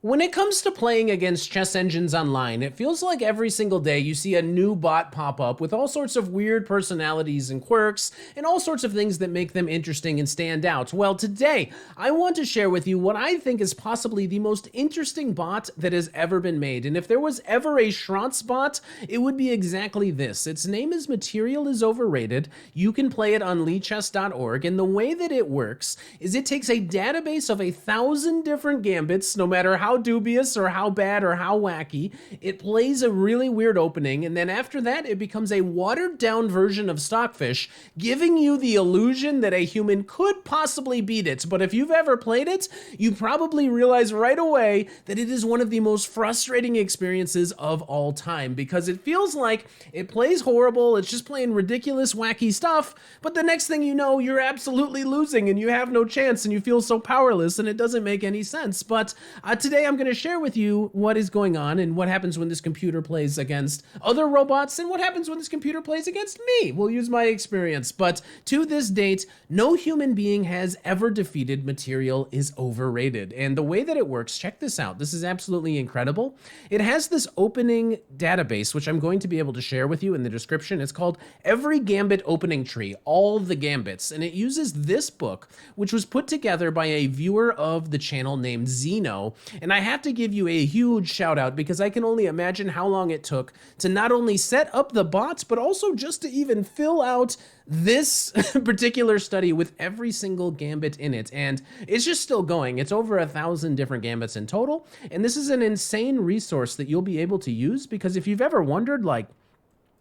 When it comes to playing against chess engines online, it feels like every single day you see a new bot pop up with all sorts of weird personalities and quirks and all sorts of things that make them interesting and stand out. Well, today I want to share with you what I think is possibly the most interesting bot that has ever been made. And if there was ever a Schrantz bot, it would be exactly this. Its name is Material is Overrated. You can play it on leechess.org, and the way that it works is it takes a database of 1,000 different gambits, no matter how dubious or how bad or how wacky. It plays a really weird opening, and then after that, it becomes a watered down version of Stockfish, giving you the illusion that a human could possibly beat it. But if you've ever played it, you probably realize right away that it is one of the most frustrating experiences of all time, because it feels like it plays horrible, it's just playing ridiculous, wacky stuff, but the next thing you know, you're absolutely losing and you have no chance and you feel so powerless and it doesn't make any sense. But today I'm going to share with you what is going on and what happens when this computer plays against other robots and what happens when this computer plays against me. We'll use my experience. But to this date, no human being has ever defeated Material is Overrated. And the way that it works, check this out. This is absolutely incredible. It has this opening database, which I'm going to be able to share with you in the description. It's called Every Gambit Opening Tree, All the Gambits. And it uses this book, which was put together by a viewer of the channel named Zeno. And I have to give you a huge shout out because I can only imagine how long it took to not only set up the bots, but also just to even fill out this particular study with every single gambit in it. And it's just still going. It's over 1,000 different gambits in total. And this is an insane resource that you'll be able to use, because if you've ever wondered, like,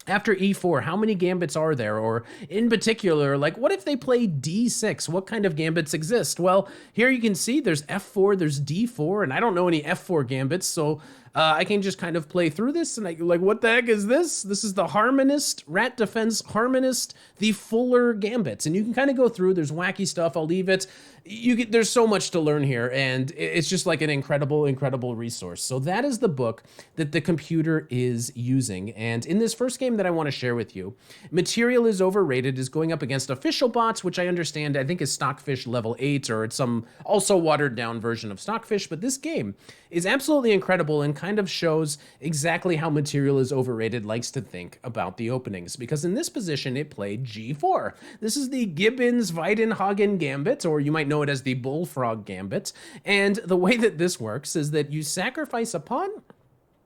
after e4, how many gambits are there? Or in particular, like, what if they play d6? What kind of gambits exist? Well, here you can see there's f4, there's d4, and I don't know any f4 gambits, so I can just kind of play through this, and like, what the heck is this? This is the Harmonist, Rat Defense Harmonist, the Fuller Gambits, and you can kind of go through. There's wacky stuff. I'll leave it. There's so much to learn here, and it's just like an incredible, incredible resource. So that is the book that the computer is using, and in this first game that I want to share with you, Material is Overrated is going up against official bots, which I understand, I think is Stockfish level 8, or it's some also watered down version of Stockfish, but this game is absolutely incredible and kind of shows exactly how Material is Overrated likes to think about the openings, because in this position it played g4. This is the Gibbons-Weidenhagen Gambit, or you might know it as the Bullfrog Gambit, and the way that this works is that you sacrifice a pawn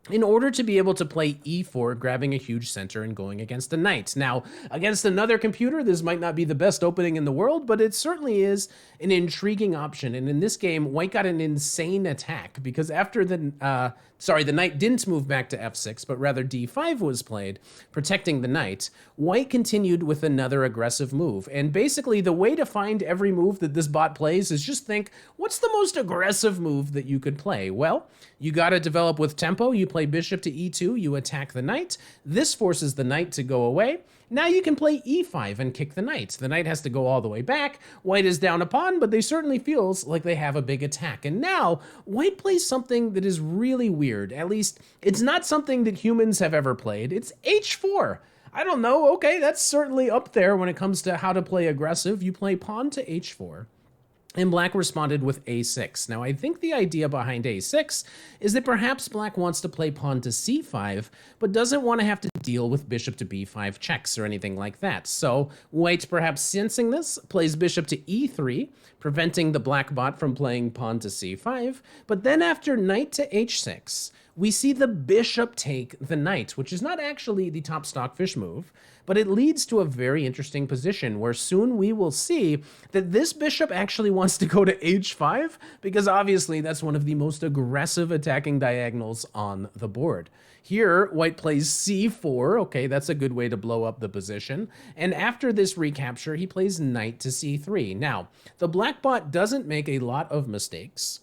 in order to be able to play e4, grabbing a huge center and going against a knight. Now, against another computer, this might not be the best opening in the world, but it certainly is an intriguing option. And in this game, white got an insane attack, because after the knight didn't move back to f6, but rather d5 was played, protecting the knight. White continued with another aggressive move. And basically, the way to find every move that this bot plays is just think, what's the most aggressive move that you could play? Well, you got to develop with tempo. You play bishop to e2, you attack the knight. This forces the knight to go away. Now you can play e5 and kick the knight. The knight has to go all the way back. White is down a pawn, but they certainly feels like they have a big attack. And now white plays something that is really weird. At least it's not something that humans have ever played. It's h4. I don't know. Okay, that's certainly up there when it comes to how to play aggressive. You play pawn to h4. And black responded with a6. Now, I think the idea behind a6 is that perhaps black wants to play pawn to c5, but doesn't want to have to deal with bishop to b5 checks or anything like that. So white, perhaps sensing this, plays bishop to e3, preventing the black bot from playing pawn to c5. But then after knight to h6, we see the bishop take the knight, which is not actually the top Stockfish move, but it leads to a very interesting position where soon we will see that this bishop actually wants to go to h5, because obviously that's one of the most aggressive attacking diagonals on the board. Here, white plays c4. Okay, that's a good way to blow up the position. And after this recapture, he plays knight to c3. Now, the black bot doesn't make a lot of mistakes,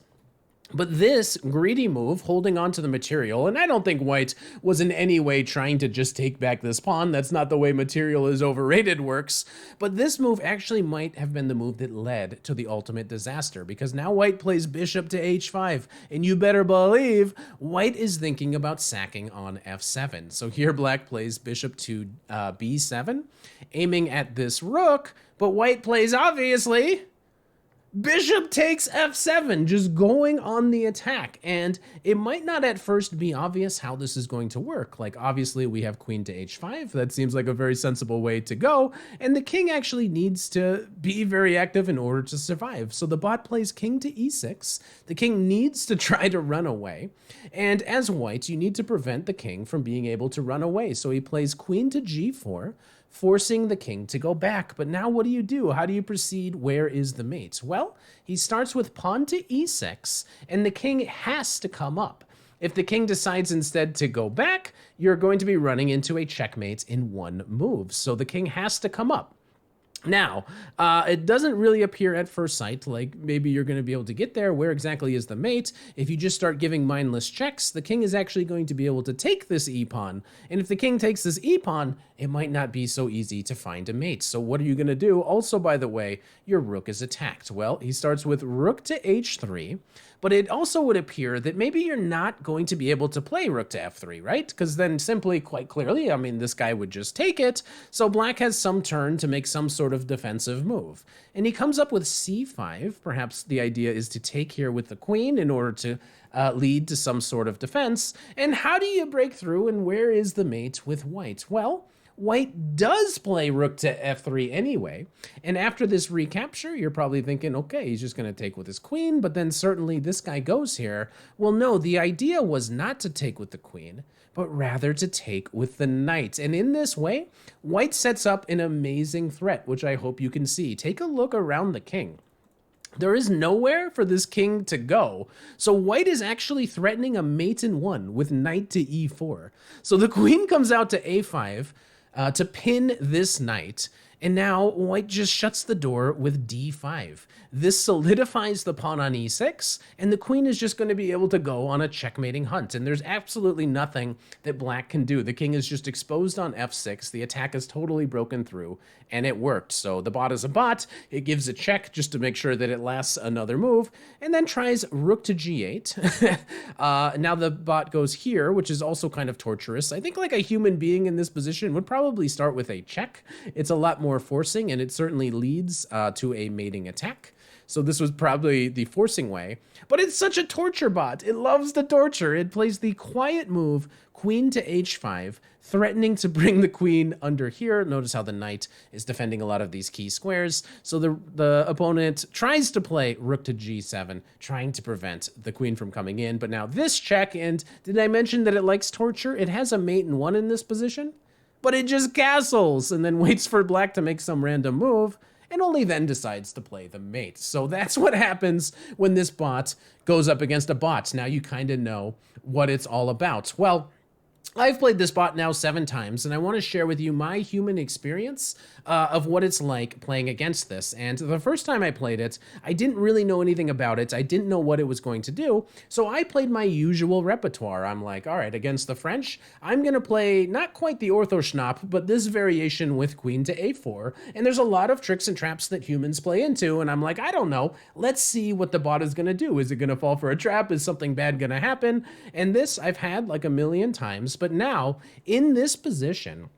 but this greedy move, holding on to the material, and I don't think white was in any way trying to just take back this pawn. That's not the way Material is Overrated works. But this move actually might have been the move that led to the ultimate disaster, because now white plays bishop to h5, and you better believe white is thinking about sacking on f7. So here black plays bishop to b7, aiming at this rook, but white plays, obviously, Bishop takes f7, just going on the attack. And it might not at first be obvious how this is going to work. Like, obviously, we have queen to h5. That seems like a very sensible way to go. And the king actually needs to be very active in order to survive. So the bot plays king to e6. The king needs to try to run away. And as white, you need to prevent the king from being able to run away. So he plays queen to g4, forcing the king to go back. But now what do you do? How do you proceed? Where is the mate? Well, he starts with pawn to e6, and the king has to come up. If the king decides instead to go back, you're going to be running into a checkmate in one move. So the king has to come up. Now, it doesn't really appear at first sight like maybe you're going to be able to get there. Where exactly is the mate? If you just start giving mindless checks, the king is actually going to be able to take this e-pawn. And if the king takes this e-pawn, it might not be so easy to find a mate. So what are you going to do? Also, by the way, your rook is attacked. Well, he starts with rook to h3. But it also would appear that maybe you're not going to be able to play rook to f3, right? Because then simply, quite clearly, I mean, this guy would just take it. So black has some turn to make some sort of defensive move. And he comes up with c5. Perhaps the idea is to take here with the queen in order to lead to some sort of defense. And how do you break through, and where is the mate with white? Well, white does play rook to f3 anyway, and after this recapture, you're probably thinking, okay, he's just going to take with his queen, but then certainly this guy goes here. Well, no, the idea was not to take with the queen, but rather to take with the knight. And in this way, white sets up an amazing threat, which I hope you can see. Take a look around the king. There is nowhere for this king to go. So white is actually threatening a mate in one with knight to e4. So the queen comes out to a5, to pin this knight, and now white just shuts the door with d5. This solidifies the pawn on e6, and the queen is just going to be able to go on a checkmating hunt, and there's absolutely nothing that black can do. The king is just exposed on f6, the attack is totally broken through, and it worked. So the bot is a bot, it gives a check just to make sure that it lasts another move, and then tries rook to g8. Now the bot goes here, which is also kind of torturous. I think like a human being in this position would probably start with a check. It's a lot more forcing, and it certainly leads to a mating attack. So this was probably the forcing way, but it's such a torture bot. It loves the torture. It plays the quiet move, queen to h5, threatening to bring the queen under here. Notice how the knight is defending a lot of these key squares. So the opponent tries to play rook to g7, trying to prevent the queen from coming in. But now this check, and did I mention that it likes torture? It has a mate in one in this position, but it just castles and then waits for black to make some random move, and only then decides to play the mate. So that's what happens when this bot goes up against a bot. Now you kind of know what it's all about. Well, I've played this bot now 7 times, and I want to share with you my human experience of what it's like playing against this. And the first time I played it, I didn't really know anything about it. I didn't know what it was going to do, so I played my usual repertoire. I'm like, all right, against the French, I'm going to play not quite the orthoschnapp, but this variation with queen to a4. And there's a lot of tricks and traps that humans play into, and I'm like, I don't know. Let's see what the bot is going to do. Is it going to fall for a trap? Is something bad going to happen? And this I've had like a million times. But now, in this position,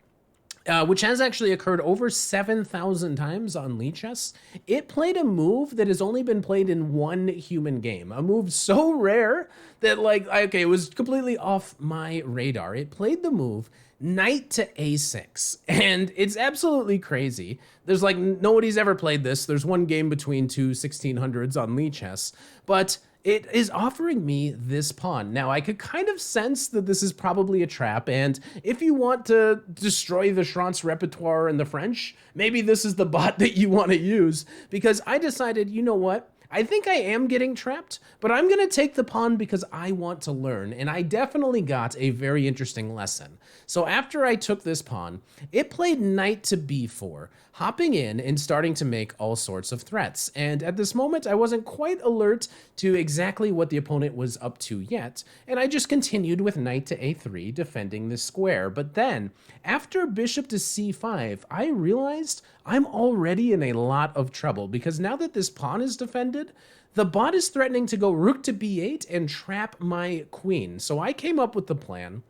which has actually occurred over 7,000 times on Lichess, it played a move that has only been played in one human game. A move so rare that, like, okay, it was completely off my radar. It played the move knight to a6, and it's absolutely crazy. There's like, nobody's ever played this. There's one game between two 1600s on Lichess, but it is offering me this pawn. Now, I could kind of sense that this is probably a trap, and if you want to destroy the Schrantz repertoire and the French, maybe this is the bot that you want to use, because I decided, you know what? I think I am getting trapped, but I'm going to take the pawn because I want to learn, and I definitely got a very interesting lesson. So after I took this pawn, it played knight to b4, hopping in and starting to make all sorts of threats. And at this moment, I wasn't quite alert to exactly what the opponent was up to yet, and I just continued with knight to a3, defending this square. But then, after bishop to c5, I realized I'm already in a lot of trouble, because now that this pawn is defended, the bot is threatening to go rook to b8 and trap my queen. So I came up with the plan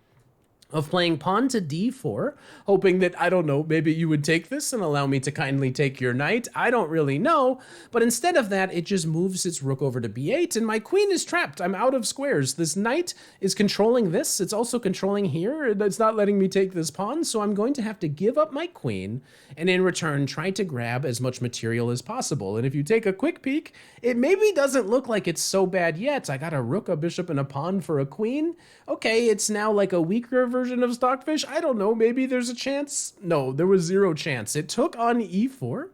of playing pawn to d4, hoping that, I don't know, maybe you would take this and allow me to kindly take your knight. I don't really know, but instead of that, it just moves its rook over to b8, and my queen is trapped. I'm out of squares. This knight is controlling this. It's also controlling here. It's not letting me take this pawn, so I'm going to have to give up my queen, and in return, try to grab as much material as possible. And if you take a quick peek, it maybe doesn't look like it's so bad yet. I got a rook, a bishop, and a pawn for a queen. Okay, it's now like a weaker version of Stockfish. I don't know, maybe there's a chance. No, there was zero chance. It took on e4.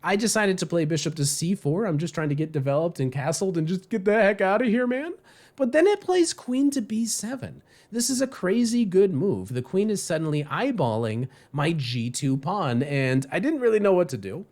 I decided to play bishop to c4. I'm just trying to get developed and castled and just get the heck out of here, man. But then it plays queen to b7. This is a crazy good move. The queen is suddenly eyeballing my g2 pawn, and I didn't really know what to do.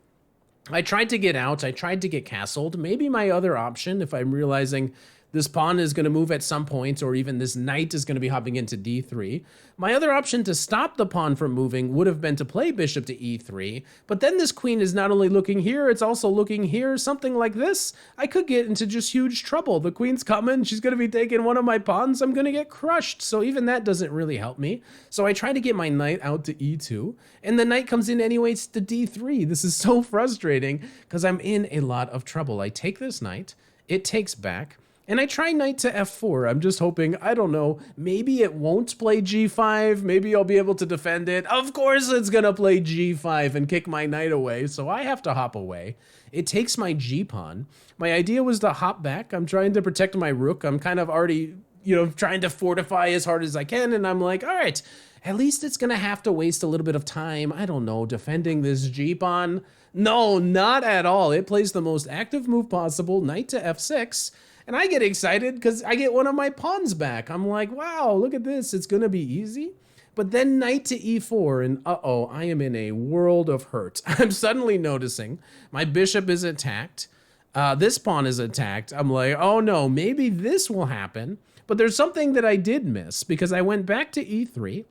I tried to get out. I tried to get castled. Maybe my other option, if I'm realizing this pawn is going to move at some point, or even this knight is going to be hopping into d3. My other option to stop the pawn from moving would have been to play bishop to e3, but then this queen is not only looking here, it's also looking here, something like this. I could get into just huge trouble. The queen's coming, she's going to be taking one of my pawns, I'm going to get crushed, so even that doesn't really help me. So I try to get my knight out to e2, and the knight comes in anyways to d3. This is so frustrating, because I'm in a lot of trouble. I take this knight, it takes back, and I try knight to f4. I'm just hoping, I don't know, maybe it won't play g5. Maybe I'll be able to defend it. Of course it's gonna play g5 and kick my knight away, so I have to hop away. It takes my g-pawn. My idea was to hop back. I'm trying to protect my rook. I'm kind of already, trying to fortify as hard as I can, and I'm like, all right, at least it's gonna have to waste a little bit of time, I don't know, defending this g-pawn. No, not at all. It plays the most active move possible, knight to f6, and I get excited because I get one of my pawns back. I'm like, wow, look at this. It's going to be easy. But then knight to e4, and uh-oh, I am in a world of hurt. I'm suddenly noticing my bishop is attacked. This pawn is attacked. I'm like, oh no, maybe this will happen. But there's something that I did miss because I went back to e3.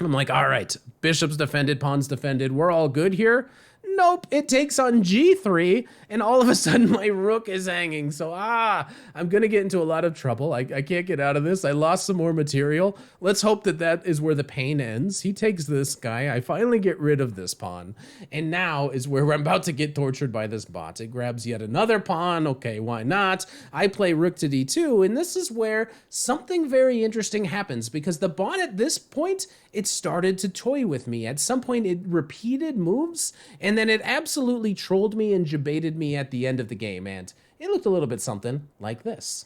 I'm like, all right, bishop's defended, pawn's defended. We're all good here. Nope, it takes on g3, and all of a sudden my rook is hanging. So, I'm gonna get into a lot of trouble. I can't get out of this. I lost some more material. Let's hope that that is where the pain ends. He takes this guy. I finally get rid of this pawn. And now is where I'm about to get tortured by this bot. It grabs yet another pawn. Okay, why not? I play rook to d2, and this is where something very interesting happens, because the bot at this point, it started to toy with me. At some point, it repeated moves, and then it absolutely trolled me and jebaited me at the end of the game, and it looked a little bit something like this.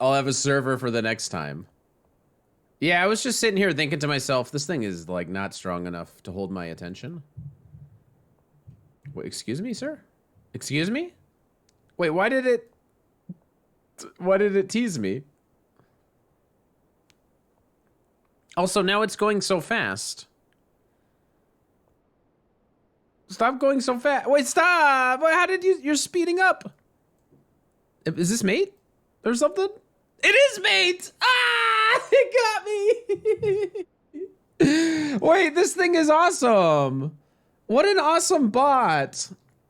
I'll have a server for the next time. Yeah, I was just sitting here thinking to myself, this thing is like not strong enough to hold my attention. Wait, excuse me, sir? Excuse me? Wait, why did it tease me? Also, now it's going so fast. Stop going so fast. Wait, stop! How did you're speeding up? Is this mate? Or something? It is mate! Ah! It got me! Wait, this thing is awesome! What an awesome bot!